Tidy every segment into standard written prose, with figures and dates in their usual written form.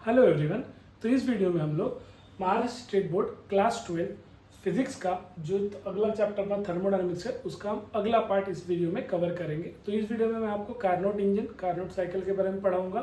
Hello everyone. तो इस video में हम लोग Maharashtra state board class 12 physics का जो अगला चैप्टर अपना थर्मोडायनेमिक्स है उसका हम अगला पार्ट इस वीडियो में कवर करेंगे। तो इस वीडियो में मैं आपको कार्नोट इंजन, कार्नोट साइकिल के बारे में पढ़ाऊंगा,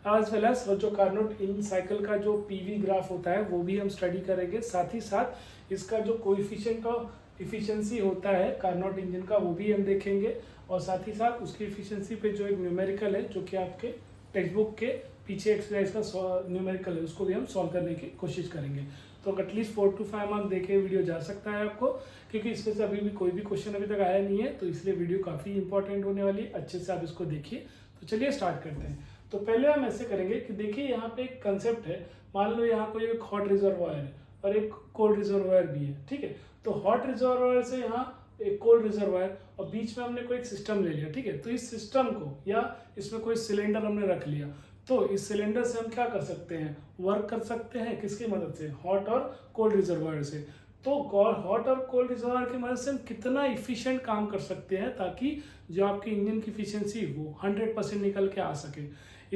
एज वेल एज जो कार्नोट इंजन साइकिल का जो पीवी ग्राफ होता है वो भी हम स्टडी करेंगे। साथ ही साथ इसका जो कोएफिशिएंट ऑफ इफिशिएंसी होता है कार्नोट इंजन का वो भी हम देखेंगे, और साथ ही साथ उसकी इफिशिएंसी पे जो एक न्यूमेरिकल है जो कि आपके टेक्स्ट बुक के पीछे एक्सरसाइज का न्यूमेरिकल है उसको भी हम सॉल्व करने की कोशिश करेंगे। तो एटलीस्ट 4 to 5 मार्क्स देके वीडियो जा सकता है आपको, क्योंकि इसमें से अभी भी कोई भी क्वेश्चन अभी तक आया नहीं है, तो इसलिए वीडियो काफ़ी इंपॉर्टेंट होने वाली है। अच्छे से आप इसको देखिए। तो चलिए स्टार्ट करते हैं। तो पहले हम ऐसे करेंगे कि देखिए यहाँ पे एक कंसेप्ट है। मान लो यहाँ कोई एक हॉट रिजर्वायर है और एक कोल्ड रिजर्वायर भी है, ठीक है। तो हॉट रिजर्वायर से यहाँ एक कोल्ड रिजर्वायर और बीच में हमने कोई एक सिस्टम ले लिया, ठीक है। तो इस सिस्टम को या इसमें कोई सिलेंडर हमने रख लिया, तो इस सिलेंडर से हम क्या कर सकते हैं, वर्क कर सकते हैं किसकी मदद से, हॉट और कोल्ड रिजर्वायर से। तो हॉट और कोल्ड रिजर्वायर की मदद से हम कितना इफिशिएंट काम कर सकते हैं ताकि जो आपकी इंजन की इफिशिएंसी वो 100% निकल के आ सके।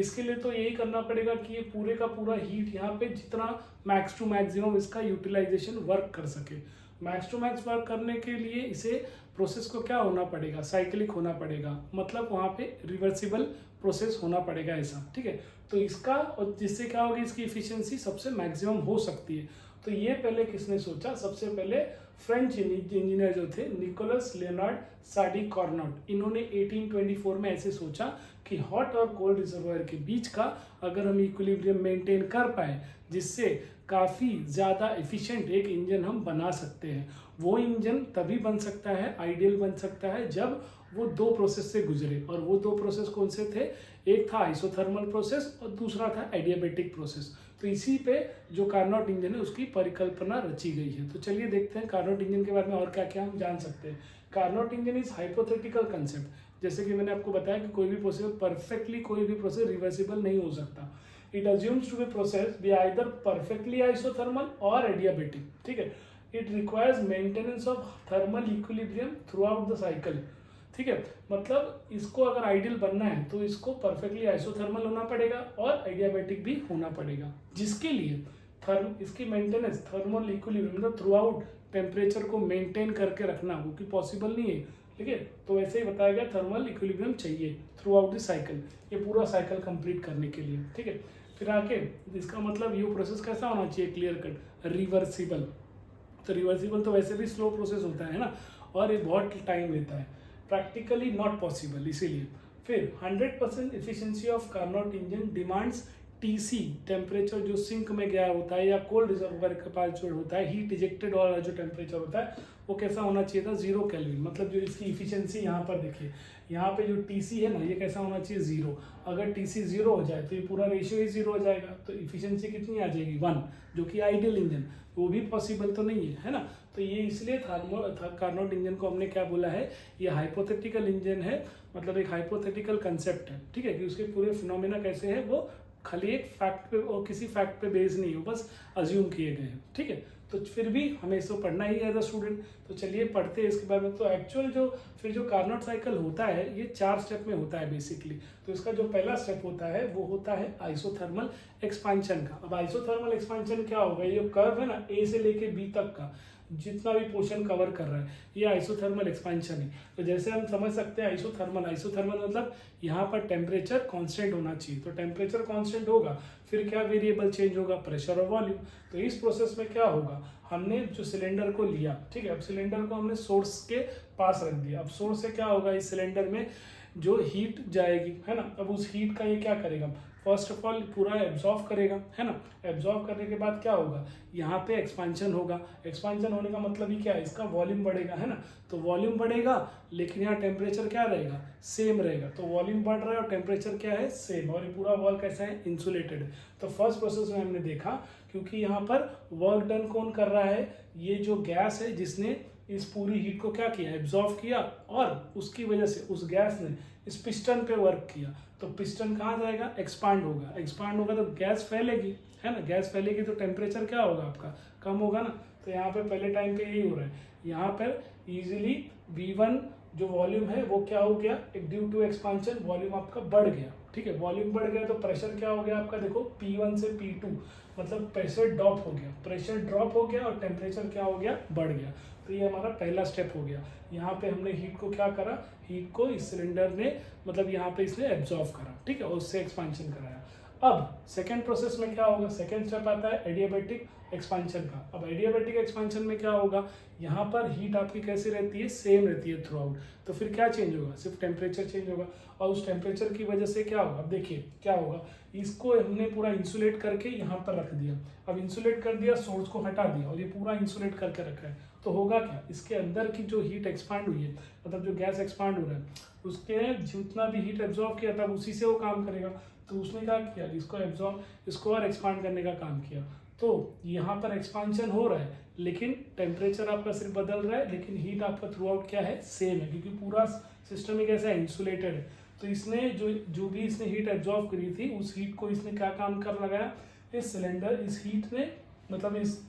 इसके लिए तो यही करना पड़ेगा कि ये पूरे का पूरा हीट यहाँ पे जितना मैक्स टू मैक्सिमम इसका यूटिलाइजेशन वर्क कर सके। मैक्स टू मैक्स वर्क करने के लिए इसे प्रोसेस को क्या होना पड़ेगा, साइक्लिक होना पड़ेगा, मतलब वहाँ पे रिवर्सिबल प्रोसेस होना पड़ेगा ऐसा, ठीक है। तो इसका, और जिससे क्या होगी, इसकी इफिशिएंसी सबसे मैक्सिमम हो सकती है। तो ये पहले किसने सोचा, सबसे पहले फ्रेंच इंजीनियर जो थे निकोलस लियोनार्ड साडी कार्नोट, इन्होंने 1824 में ऐसे सोचा कि हॉट और कोल्ड रिजर्वायर के बीच का अगर हम इक्विलिब्रियम मेंटेन कर पाए जिससे काफ़ी ज़्यादा एफिशिएंट एक इंजन हम बना सकते हैं। वो इंजन तभी बन सकता है, आइडियल बन सकता है, जब वो दो प्रोसेस से गुजरे। और वो दो प्रोसेस कौन से थे, एक था आइसोथर्मल प्रोसेस और दूसरा था एडियाबेटिक प्रोसेस। तो इसी पे जो कार्नोट इंजन है उसकी परिकल्पना रची गई है। तो चलिए देखते हैं कार्नोट इंजन के बारे में और क्या क्या हम जान सकते हैं। Carnot engine is hypothetical concept. जैसे कि मैंने आपको बताया कि कोई भी प्रोसेस परफेक्टली, कोई भी प्रोसेस रिवर्सिबल नहीं हो सकता। It assumes to be process be either perfectly isothermal or adiabatic, ठीक है। It requires maintenance of thermal equilibrium through out the cycle, ठीक है। मतलब इसको अगर आइडियल बनना है तो इसको परफेक्टली आइसोथर्मल होना पड़ेगा और एडियाबेटिक भी होना पड़ेगा, जिसके लिए इसकी मेंटेनेंस थर्मल इक्विलिब्रियम मतलब थ्रू आउट टेम्परेचर को मेंटेन करके रखना वो कि पॉसिबल नहीं है, ठीक है। तो वैसे ही बताया गया थर्मल इक्विलिब्रियम चाहिए थ्रू आउट द साइकिल, ये पूरा साइकिल कंप्लीट करने के लिए, ठीक है। फिर आके इसका मतलब ये प्रोसेस कैसा होना चाहिए, क्लियर कट, रिवर्सिबल। तो रिवर्सिबल तो वैसे भी स्लो प्रोसेस होता है ना, और ये बहुत टाइम लेता है, प्रैक्टिकली नॉट पॉसिबल। इसीलिए फिर 100% efficiency of Carnot engine demands TC, temperature जो सिंक में गया होता है या कोल्ड रिजर्वायर के पास जो होता है, हीट इजेक्टेड वाला जो टेम्परेचर होता है वो कैसा होना चाहिए था, 0 केल्विन। मतलब जो इसकी इफिशिएंसी यहाँ पर देखिए, यहाँ पे जो टीसी है ना ये कैसा होना चाहिए, 0। अगर टीसी 0 हो जाए तो ये पूरा रेशियो ही 0 हो जाएगा, तो इफिशिएंसी कितनी आ जाएगी, 1, जो कि आइडियल इंजन, वो भी पॉसिबल तो नहीं है ना। तो ये इसलिए कार्नोट इंजन को हमने क्या बोला है, ये हाइपोथेटिकल इंजन है, मतलब एक हाइपोथेटिकल कंसेप्ट है, ठीक है। कि उसके पूरे फिनोमेना कैसे है, वो खाली एक फैक्ट पे और किसी फैक्ट पे बेस नहीं हो, बस अज्यूम किए गए हैं, ठीक है। तो फिर भी हमें इसको पढ़ना ही है एज अ स्टूडेंट। तो चलिए पढ़ते हैं इसके बारे में। तो एक्चुअल जो कार्नोट साइकिल होता है ये 4 स्टेप में होता है बेसिकली। तो इसका जो पहला स्टेप होता है वो होता है आइसोथर्मल एक्सपेंशन का। अब आइसोथर्मल एक्सपेंशन क्या होगा, ये जो कर्व है ना ए से लेके बी तक का जितना भी पोर्शन कवर कर रहा है ये आइसोथर्मल एक्सपेंशन है। तो जैसे हम समझ सकते हैं आइसोथर्मल मतलब यहाँ पर टेम्परेचर कांस्टेंट होना चाहिए। तो टेम्परेचर कांस्टेंट होगा, फिर क्या वेरिएबल चेंज होगा, प्रेशर और वॉल्यूम। तो इस प्रोसेस में क्या होगा, हमने जो सिलेंडर को लिया, ठीक है। अब सिलेंडर को हमने सोर्स के पास रख दिया। अब सोर्स से क्या होगा, इस सिलेंडर में जो हीट जाएगी है ना, अब उस हीट का ये क्या करेगा, फर्स्ट ऑफ ऑल पूरा एब्जॉर्व करेगा, है ना। एब्जॉर्व करने के बाद क्या होगा, यहाँ पे एक्सपेंशन होगा। एक्सपेंशन होने का मतलब ही क्या है, इसका वॉल्यूम बढ़ेगा, है ना। तो वॉल्यूम बढ़ेगा लेकिन यहाँ टेम्परेचर क्या रहेगा, सेम रहेगा। तो वॉल्यूम बढ़ रहा है और टेम्परेचर क्या है, सेम, और ये पूरा वॉल कैसा है, इंसुलेटेड है। तो फर्स्ट प्रोसेस में हमने देखा, क्योंकि यहाँ पर वर्क डन कौन कर रहा है, ये जो गैस है जिसने इस पूरी हीट को क्या किया, एब्जॉर्व किया, और उसकी वजह से उस गैस ने इस पिस्टन पे वर्क किया। तो पिस्टन कहाँ जाएगा, एक्सपांड होगा। एक्सपांड होगा तो गैस फैलेगी, है ना। गैस फैलेगी तो टेम्परेचर क्या होगा आपका, कम होगा ना। तो यहाँ पे पहले टाइम पे यही हो रहा है। यहाँ पर इजीली V1 जो वॉल्यूम है वो क्या हो गया, ड्यू टू एक्सपांशन वॉल्यूम आपका बढ़ गया, ठीक है, वॉल्यूम बढ़ गया तो प्रेशर क्या हो गया आपका, देखो P1 से P2 मतलब प्रेशर ड्रॉप हो गया, प्रेशर ड्रॉप हो गया और टेम्परेचर क्या हो गया, बढ़ गया। तो ये हमारा पहला स्टेप हो गया। यहाँ पे हमने हीट को क्या करा, हीट को इस सिलेंडर ने मतलब यहाँ पे इसने एब्जॉर्व करा, ठीक है, और उससे एक्सपांशन कराया। अब सेकेंड प्रोसेस में क्या होगा, सेकेंड स्टेप आता है एडियाबैटिक एक्सपांशन का। अब एडियाबैटिक एक्सपांशन में क्या होगा, यहाँ पर हीट आपकी कैसी रहती है, सेम रहती है थ्रू आउट। तो फिर क्या चेंज होगा, सिर्फ टेम्परेचर चेंज होगा, और उस टेम्परेचर की वजह से क्या होगा, अब देखिए क्या होगा, इसको हमने पूरा इंसुलेट करके यहाँ पर रख दिया। अब इंसुलेट कर दिया, सोर्स को हटा दिया और ये पूरा इंसुलेट करके रखा है। तो होगा क्या, इसके अंदर की जो हीट एक्सपांड हुई है, मतलब जो गैस एक्सपांड हो रहा है, उसके जितना भी हीट एब्जॉर्व किया था उसी से वो काम करेगा। तो उसने क्या किया, इसको एब्जॉर्ब, इसको और एक्सपांड करने का काम किया। तो यहाँ पर एक्सपांशन हो रहा है, लेकिन टेम्परेचर आपका सिर्फ बदल रहा है, लेकिन हीट आपका थ्रू आउट क्या है, सेम है, क्योंकि पूरा सिस्टम ही कैसा है, इंसुलेटेड है। तो इसने जो भी इसने हीट एब्जॉर्व करी थी, उस हीट को इसने क्या काम कर लगाया, इस सिलेंडर, इस हीट ने मतलब इस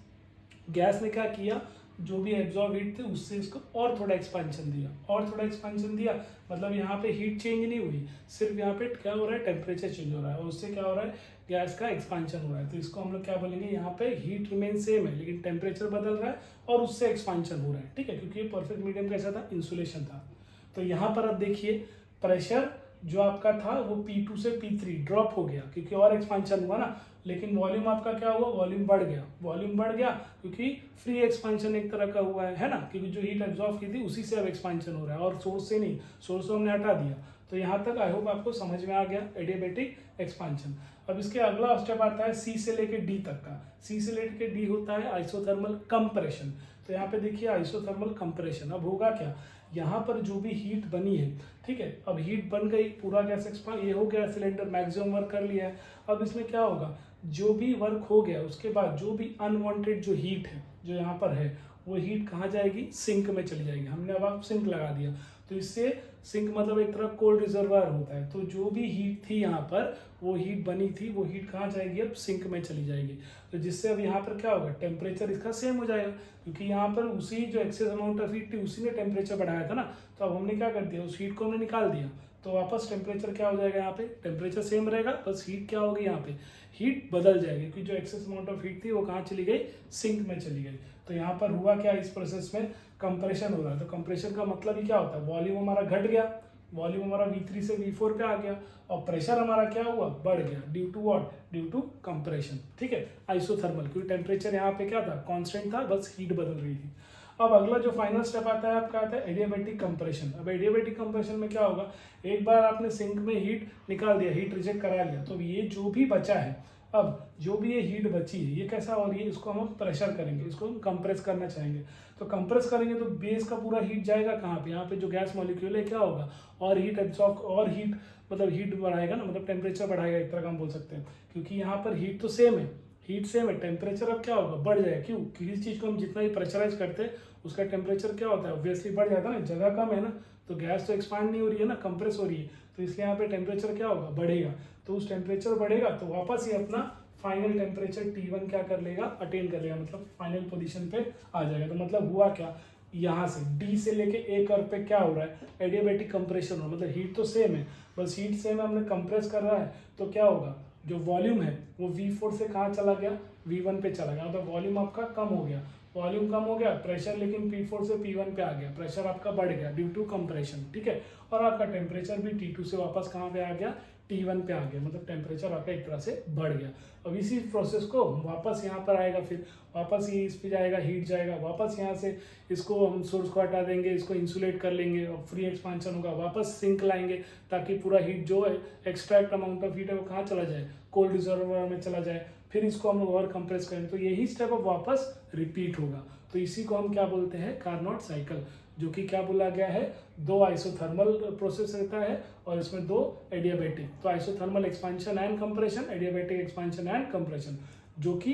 गैस ने क्या किया, जो भी एब्जॉर्ब हीट थी उससे इसको और थोड़ा एक्सपांशन दिया, और थोड़ा एक्सपांशन दिया, मतलब यहाँ पे हीट चेंज नहीं हुई, सिर्फ यहाँ पे क्या हो रहा है, टेम्परेचर चेंज हो रहा है, और उससे क्या हो रहा है, गैस का एक्सपांशन हो रहा है। तो इसको हम लोग क्या बोलेंगे, यहाँ पे हीट रिमेन सेम है, लेकिन टेम्परेचर बदल रहा है और उससे एक्सपांशन हो रहा है, ठीक है, क्योंकि ये परफेक्ट मीडियम कैसा था, इंसुलेशन था। तो यहाँ पर अब देखिए प्रेशर जो आपका था वो P2 से P3 ड्रॉप हो गया, क्योंकि और एक्सपांशन हुआ ना, लेकिन वॉल्यूम आपका क्या हुआ, वॉल्यूम बढ़ गया, वॉल्यूम बढ़ गया क्योंकि फ्री एक्सपांशन एक तरह का हुआ है ना, क्योंकि जो हीट एब्जॉर्व की थी उसी से अब एक्सपांशन हो रहा है, और सोर्स से नहीं, सोर्स को हमने हटा दिया। तो यहाँ तक आई होप आपको समझ में आ गया एडियाबैटिक एक्सपांशन। अब इसके अगला स्टेप आता है C से लेके D तक का। C से लेके D होता है आइसोथर्मल कंप्रेशन। तो यहाँ पे देखिए आइसोथर्मल कंप्रेशन। अब होगा क्या, यहाँ पर जो भी हीट बनी है, ठीक है, अब हीट बन गई, पूरा गैस एक्सपांड, ये हो गया, सिलेंडर मैक्सिमम वर्क कर लिया है। अब इसमें क्या होगा, जो भी वर्क हो गया उसके बाद जो भी अनवांटेड जो हीट है जो यहाँ पर है, वो हीट कहाँ जाएगी, सिंक में चली जाएगी। हमने अब आप सिंक लगा दिया, तो इससे सिंक मतलब एक तरह कोल्ड रिजर्वायर होता है। तो जो भी हीट थी यहाँ पर, वो हीट बनी थी, वो हीट कहाँ जाएगी, अब सिंक में चली जाएगी। तो जिससे अब यहाँ पर क्या होगा, टेम्परेचर इसका सेम हो जाएगा, क्योंकि यहाँ पर उसी जो एक्सेस अमाउंट ऑफ हीट थी उसी ने टेम्परेचर बढ़ाया था ना। तो अब हमने क्या कर दिया, उस हीट को हमने निकाल दिया, तो वापस टेम्परेचर क्या हो जाएगा, यहाँ पे टेम्परेचर सेम रहेगा, बस हीट क्या होगी, यहाँ पे हीट बदल जाएगी, क्योंकि जो एक्सेस अमाउंट ऑफ हीट थी वो कहाँ चली गई, सिंक में चली गई। तो यहाँ पर हुआ क्या, इस प्रोसेस में कंप्रेशन हो रहा है। तो कंप्रेशन का मतलब ही क्या होता है, वॉल्यूम हमारा घट गया, वॉल्यूम हमारा V3 से V4 पे आ गया, और प्रेशर हमारा क्या हुआ, बढ़ गया, due to what, due to compression, ठीक है, आइसोथर्मल, क्योंकि टेम्परेचर यहाँ पे क्या था, कांस्टेंट था, बस हीट बदल रही थी। अब अगला जो फाइनल स्टेप आता है आपका आता है एडियाबैटिक कंप्रेशन। अब एडियाबैटिक कंप्रेशन में क्या होगा, एक बार आपने सिंक में हीट निकाल दिया, हीट रिजेक्ट करा लिया, तो ये जो भी बचा है, अब जो भी ये हीट बची है, ये कैसा हो रही है, इसको हम प्रेशर करेंगे, इसको हम कंप्रेस करना चाहेंगे। तो कंप्रेस करेंगे तो बेस का पूरा हीट जाएगा कहाँ पे, यहाँ पे जो गैस मॉलिक्यूल है क्या होगा, और हीट एब्सॉर्ब, और हीट मतलब हीट बढ़ाएगा ना, मतलब टेम्परेचर बढ़ाएगा, एक तरह का हम बोल सकते हैं, क्योंकि यहाँ पर हीट तो सेम है, हीट सेम है, टेम्परेचर अब क्या होगा, बढ़ जाएगा। क्यों, किसी चीज़ को हम जितना ही प्रेशराइज करते हैं उसका टेम्परेचर क्या होता है, ऑब्वियसली बढ़ जाता है ना, जगह कम है ना, तो गैस तो एक्सपांड नहीं हो रही है ना, कंप्रेस हो रही है, तो इसलिए यहाँ पे टेम्परेचर क्या होगा, बढ़ेगा। तो उस टेम्परेचर बढ़ेगा तो वापस ये अपना फाइनल टेम्परेचर T1 क्या कर लेगा, अटेन कर लेगा, मतलब फाइनल पोजीशन पे आ जाएगा। तो मतलब हुआ क्या, यहाँ से D से लेके A कर्व पे क्या हो रहा है, एडियाबैटिक कंप्रेशन हो, मतलब हीट तो सेम है, बस हीट सेम है, हमने कंप्रेस कर रहा है, तो क्या होगा, जो वॉल्यूम है वो V4 से कहाँ चला गया, V1 पे चला गया, मतलब वॉल्यूम आपका कम हो गया, वॉल्यूम कम हो गया, प्रेशर लेकिन P4 से P1 पे आ गया, प्रेशर आपका बढ़ गया ड्यू टू कंप्रेशन, ठीक है, और आपका टेम्परेचर भी T2 से वापस कहाँ पे आ गया, T1 पे आ गया, मतलब टेम्परेचर आपका एक तरह से बढ़ गया। अब इसी प्रोसेस को वापस यहाँ पर आएगा, फिर वापस ये इस पे जाएगा, हीट जाएगा, वापस यहाँ से इसको हम सोर्स को हटा देंगे, इसको इंसुलेट कर लेंगे और फ्री एक्सपांशन होगा, वापस सिंक लाएंगे ताकि पूरा हीट जो है एक्सट्रैक्ट अमाउंट ऑफ हीट है वो कहाँ चला जाए, कोल्ड रिजर्वायर में चला जाए, फिर इसको हम लोग और कंप्रेस करेंगे, तो यही स्टेप अब वापस रिपीट होगा। तो इसी को हम क्या बोलते हैं, कार्नोट साइकिल, जो कि क्या बोला गया है, दो आइसोथर्मल प्रोसेस रहता है और इसमें दो एडियाबैटिक। तो isothermal expansion and compression, adiabatic expansion and compression, जो कि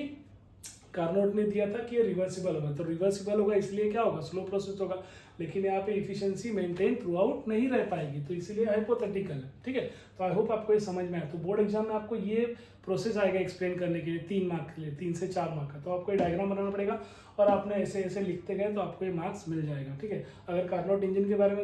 कार्नोट ने दिया था कि ये रिवर्सिबल होगा। तो रिवर्सिबल होगा इसलिए क्या होगा, स्लो प्रोसेस होगा, लेकिन यहाँ पे इफिशियंसी मेंटेन थ्रू आउट नहीं रह पाएगी, तो इसीलिए हाइपोथेटिकल है। ठीक है, तो आई होप आपको ये समझ में आया। तो बोर्ड एग्जाम में आपको ये प्रोसेस आएगा एक्सप्लेन करने के लिए 3 मार्क के लिए, 3 से 4 मार्क का। तो आपको ये डायग्राम बनाना पड़ेगा और आपने ऐसे ऐसे लिखते गए तो आपको ये मार्क्स मिल जाएगा। ठीक है, अगर कार्नोट इंजन के बारे में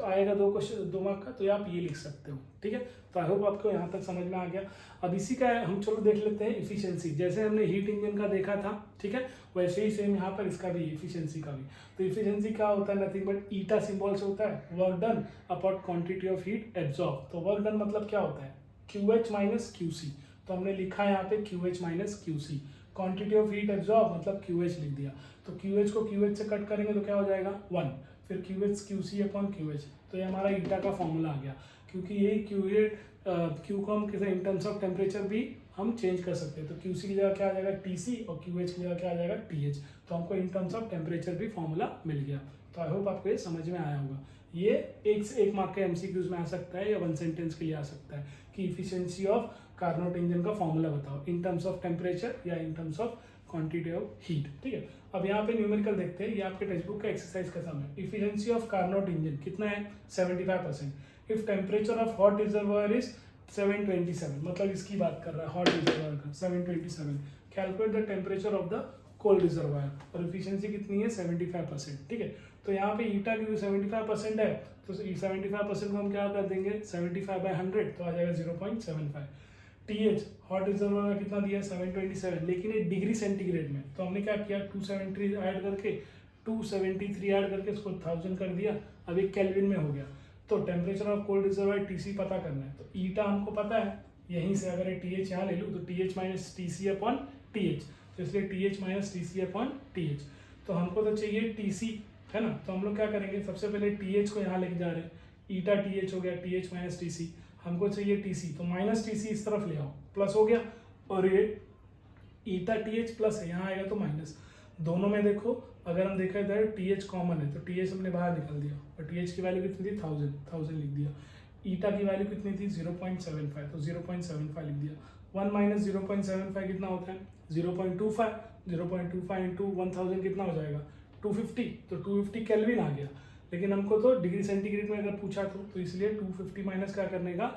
आएगा 2 मार्क का, तो आप ये लिख सकते हो। ठीक है, तो आई होप आपको यहाँ तक समझ में आ गया। अब इसी का हम चलो देख लेते हैं इफिशियंसी। जैसे हमने हीट इंजन का देखा था, ठीक है, वैसे ही सेम यहाँ पर इसका भी इफिशियंसी का भी। तो इफिशियंसी क्या होता है, नथिंग बट ईटा सिंबल से होता है work done upon quantity of heat absorb. तो वर्क डन मतलब क्या होता है, QH माइनस QC। तो हमने लिखा है यहाँ पे QH minus QC। Quantity of heat absorb मतलब QH लिख दिया। तो QH को QH से कट करेंगे तो क्या हो जाएगा 1, फिर QH QC अपॉन QH। तो ये हमारा ईटा का फॉर्मूला आ गया, क्योंकि यही Q को हम किसी इन टर्म्स ऑफ टेम्परेचर भी हम चेंज कर सकते हैं। तो QC की जगह क्या आ जाएगा TC और QH की जगह क्या आ जाएगा TH। तो हमको इन टर्म्स ऑफ टेम्परेचर भी फॉर्मूला मिल गया। तो आई होप आपको ये समझ में आया होगा। ये 1 से 1 मार्क के MCQs में आ सकता है या 1 सेंटेंस के लिए आ सकता है कि इफिशियंसी ऑफ कार्नोट इंजन का फॉर्मूला बताओ इन टर्म्स ऑफ टेम्परेचर या in terms of quantity of heat. ठीक है, अब यहाँ पे न्यूमेरिकल देखते हैं। ये आपके टेक्स्ट बुक का एक्सरसाइज का सम है। इफिशियंसी ऑफ कार्नोट इंजन कितना है 75%। If temperature of hot reservoir is 727, मतलब इसकी बात कर रहा है हॉट रिजर्वायर का 727। Calculate the temperature of the cold reservoir और इफिशियंसी कितनी है 75%। ठीक है, तो यहाँ पे ईटा की 75% है, तो 75% को हम क्या कर देंगे 75/100, तो आ जाएगा 0.75। TH हॉट रिजर्वायर का कितना दिया है 727, लेकिन ये डिग्री सेंटीग्रेड में। तो हमने क्या किया 273 ऐड करके 273 ऐड करके इसको 1000 कर दिया। अब ये केल्विन में हो गया। तो temperature of cold reservoir TC पता करना है। तो ईटा हमको पता है, यहीं से अगर ये TH यहाँ ले लूँ तो TH minus TC upon TH, तो इसलिए TH minus TC upon TH। तो हमको तो चाहिए TC, है ना। तो हम लोग क्या करेंगे, सबसे पहले TH को यहाँ लेके जा रहे हैं, ईटा TH हो गया TH माइनस TC। हमको चाहिए TC, तो माइनस TC इस तरफ ले आओ, प्लस हो गया। और ये ईटा TH प्लस है, यहाँ आएगा तो माइनस। दोनों में देखो अगर हम देखा जाए TH कॉमन है, तो TH हमने बाहर निकाल दिया और TH की वैल्यू कितनी थी 1000 लिख दिया। ईटा की वैल्यू कितनी थी 0.75, तो 0.75 लिख दिया। 1 माइनस 0.75 कितना होता है 0.25। 0.25 इंटू 1000 कितना हो जाएगा 250, तो 250 केल्विन आ गया। लेकिन हमको तो डिग्री सेंटीग्रेड में अगर पूछा तो इसलिए 250 माइनस क्या करने का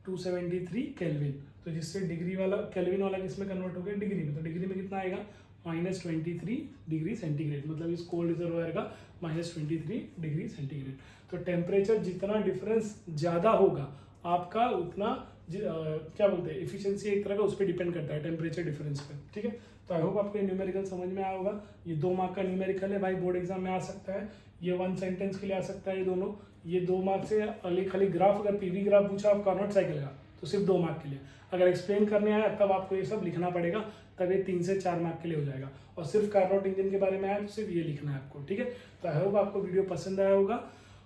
273 केल्विन। तो जिससे डिग्री वाला केल्विन वाला किसमें कन्वर्ट हो गया डिग्री में। तो डिग्री में कितना आएगा -23 डिग्री सेंटीग्रेड, मतलब इस कोल्ड रिजर्वायर का -23 डिग्री सेंटीग्रेड। तो टेम्परेचर जितना डिफरेंस ज़्यादा होगा आपका उतना क्या बोलते हैं इफिशियंसी एक तरह का उस पर डिपेंड करता है टेम्परेचर डिफरेंस पे। ठीक है, तो आई होप आपको ये न्यूमेरिकल समझ में आया होगा। ये 2 मार्क का न्यूमेरिकल है भाई, बोर्ड एग्जाम में आ सकता है। ये 1 सेंटेंस के लिए आ सकता है। ये दोनों, ये 2 मार्क से खाली ग्राफ, अगर PV ग्राफ पूछा आप कार्नोट साइकिल का तो सिर्फ 2 मार्क के लिए। अगर एक्सप्लेन करने आया तब आपको ये सब लिखना पड़ेगा, तब ये 3 से 4 मार्क के लिए हो जाएगा। और सिर्फ कार्नोट इंजन के बारे में आया तो सिर्फ ये लिखना है आपको। ठीक है, तो आई होप आपको वीडियो पसंद आया होगा।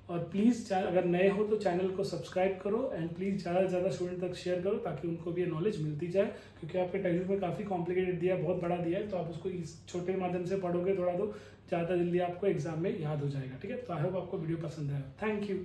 और प्लीज़ अगर नए हो तो चैनल को सब्सक्राइब करो एंड प्लीज़ ज़्यादा से ज़्यादा स्टूडेंट तक शेयर करो ताकि उनको भी ये नॉलेज मिलती जाए। क्योंकि आपके टेक्स्ट में काफ़ी कॉम्प्लिकेटेड दिया है, बहुत बड़ा दिया है, तो आप उसको इस छोटे माध्यम से पढ़ोगे थोड़ा तो ज़्यादा जल्दी आपको एग्जाम में याद हो जाएगा। ठीक है, तो आई होप आपको वीडियो पसंद आया। Thank you.